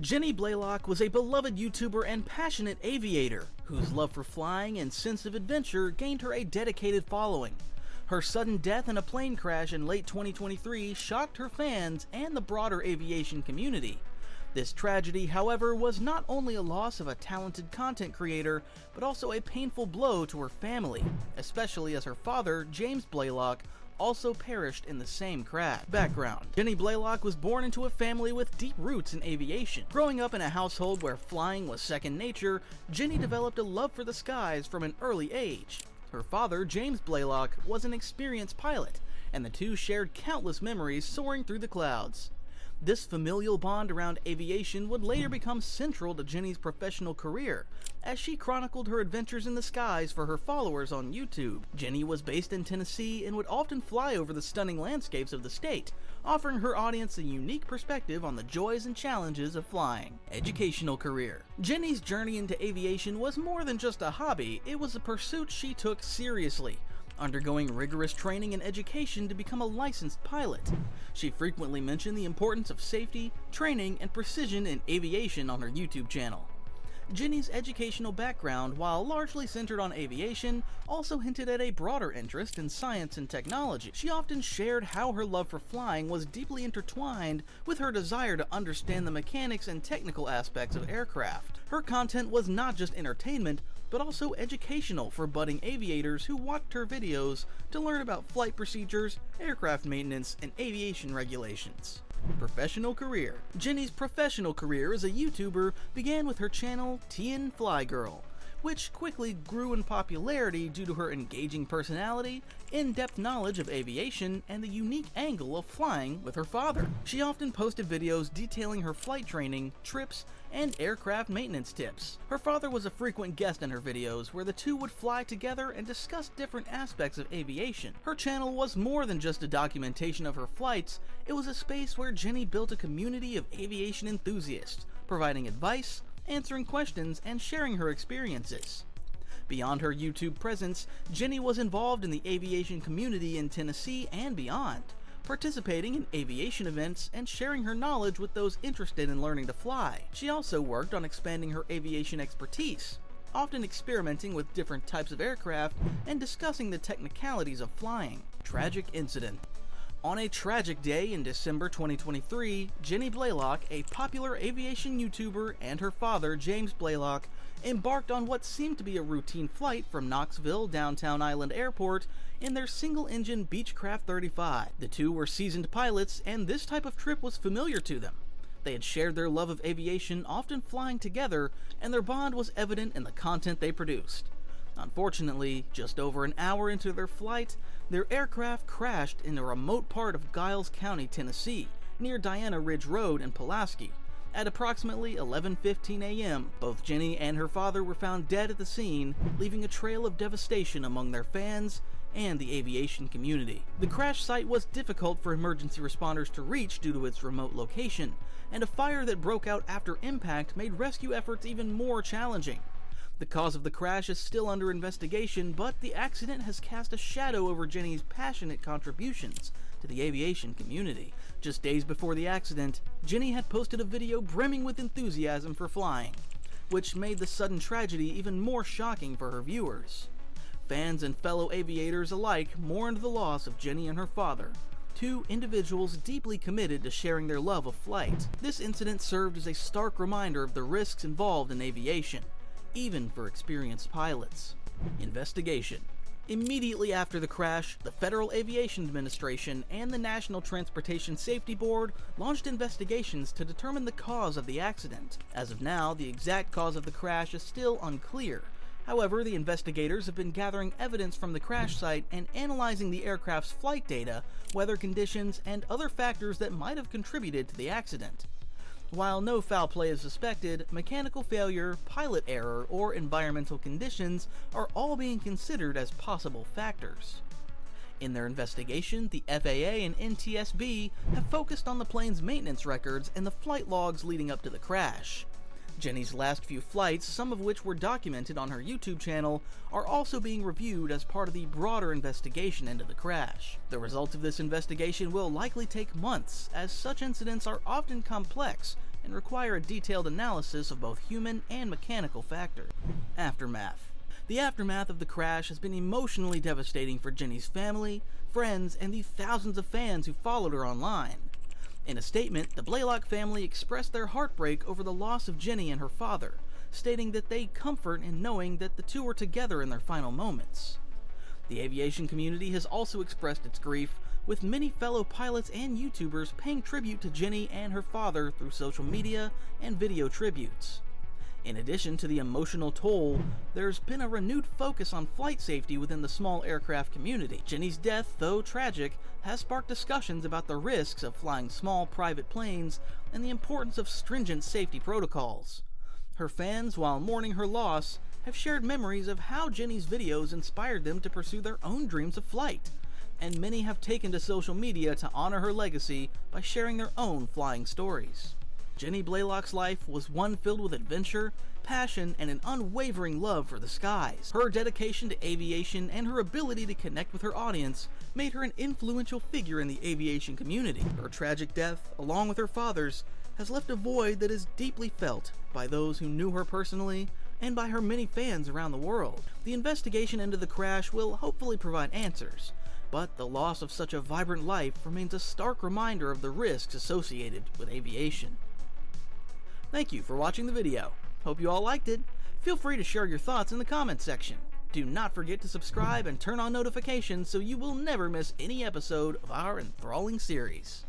Jenny Blalock was a beloved YouTuber and passionate aviator, whose love for flying and sense of adventure gained her a dedicated following. Her sudden death in a plane crash in late 2023 shocked her fans and the broader aviation community. This tragedy, however, was not only a loss of a talented content creator, but also a painful blow to her family, especially as her father, James Blalock, also perished in the same crash. Background: Jenny Blalock was born into a family with deep roots in aviation. Growing up in a household where flying was second nature, Jenny developed a love for the skies from an early age. Her father, James Blalock, was an experienced pilot, and the two shared countless memories soaring through the clouds. This familial bond around aviation would later become central to Jenny's professional career, as she chronicled her adventures in the skies for her followers on YouTube. Jenny was based in Tennessee and would often fly over the stunning landscapes of the state, offering her audience a unique perspective on the joys and challenges of flying. Educational career. Jenny's journey into aviation was more than just a hobby, it was a pursuit she took seriously, undergoing rigorous training and education to become a licensed pilot. She frequently mentioned the importance of safety, training, and precision in aviation on her YouTube channel. Jenny's educational background, while largely centered on aviation, also hinted at a broader interest in science and technology. She often shared how her love for flying was deeply intertwined with her desire to understand the mechanics and technical aspects of aircraft. Her content was not just entertainment, but also educational for budding aviators who watched her videos to learn about flight procedures, aircraft maintenance, and aviation regulations. Professional career. Jenny's professional career as a YouTuber began with her channel TNFlygirl, which quickly grew in popularity due to her engaging personality, in-depth knowledge of aviation, and the unique angle of flying with her father. She often posted videos detailing her flight training, trips, and aircraft maintenance tips. Her father was a frequent guest in her videos, where the two would fly together and discuss different aspects of aviation. Her channel was more than just a documentation of her flights, it was a space where Jenny built a community of aviation enthusiasts, providing advice, answering questions, and sharing her experiences. Beyond her YouTube presence, Jenny was involved in the aviation community in Tennessee and beyond, participating in aviation events and sharing her knowledge with those interested in learning to fly. She also worked on expanding her aviation expertise, often experimenting with different types of aircraft and discussing the technicalities of flying. Tragic incident. On a tragic day in December 2023, Jenny Blalock, a popular aviation YouTuber, and her father, James Blalock, embarked on what seemed to be a routine flight from Knoxville Downtown Island Airport in their single-engine Beechcraft 35. The two were seasoned pilots, and this type of trip was familiar to them. They had shared their love of aviation, often flying together, and their bond was evident in the content they produced. Unfortunately, just over an hour into their flight, their aircraft crashed in a remote part of Giles County, Tennessee, near Diana Ridge Road in Pulaski. At approximately 11:15 a.m., both Jenny and her father were found dead at the scene, leaving a trail of devastation among their fans and the aviation community. The crash site was difficult for emergency responders to reach due to its remote location, and a fire that broke out after impact made rescue efforts even more challenging. The cause of the crash is still under investigation, but the accident has cast a shadow over Jenny's passionate contributions to the aviation community. Just days before the accident, Jenny had posted a video brimming with enthusiasm for flying, which made the sudden tragedy even more shocking for her viewers. Fans and fellow aviators alike mourned the loss of Jenny and her father, two individuals deeply committed to sharing their love of flight. This incident served as a stark reminder of the risks involved in aviation, even for experienced pilots. Investigation. Immediately after the crash, the Federal Aviation Administration and the National Transportation Safety Board launched investigations to determine the cause of the accident. As of now, the exact cause of the crash is still unclear. However, the investigators have been gathering evidence from the crash site and analyzing the aircraft's flight data, weather conditions, and other factors that might have contributed to the accident. While no foul play is suspected, mechanical failure, pilot error, or environmental conditions are all being considered as possible factors. In their investigation, the FAA and NTSB have focused on the plane's maintenance records and the flight logs leading up to the crash. Jenny's last few flights, some of which were documented on her YouTube channel, are also being reviewed as part of the broader investigation into the crash. The results of this investigation will likely take months, as such incidents are often complex and require a detailed analysis of both human and mechanical factors. Aftermath. The aftermath of the crash has been emotionally devastating for Jenny's family, friends, and the thousands of fans who followed her online. In a statement, the Blalock family expressed their heartbreak over the loss of Jenny and her father, stating that they comfort in knowing that the two were together in their final moments. The aviation community has also expressed its grief, with many fellow pilots and YouTubers paying tribute to Jenny and her father through social media and video tributes. In addition to the emotional toll, there's been a renewed focus on flight safety within the small aircraft community. Jenny's death, though tragic, has sparked discussions about the risks of flying small private planes and the importance of stringent safety protocols. Her fans, while mourning her loss, have shared memories of how Jenny's videos inspired them to pursue their own dreams of flight, and many have taken to social media to honor her legacy by sharing their own flying stories. Jenny Blalock's life was one filled with adventure, passion, and an unwavering love for the skies. Her dedication to aviation and her ability to connect with her audience made her an influential figure in the aviation community. Her tragic death, along with her father's, has left a void that is deeply felt by those who knew her personally and by her many fans around the world. The investigation into the crash will hopefully provide answers, but the loss of such a vibrant life remains a stark reminder of the risks associated with aviation. Thank you for watching the video. Hope you all liked it. Feel free to share your thoughts in the comments section. Do not forget to subscribe and turn on notifications so you will never miss any episode of our enthralling series.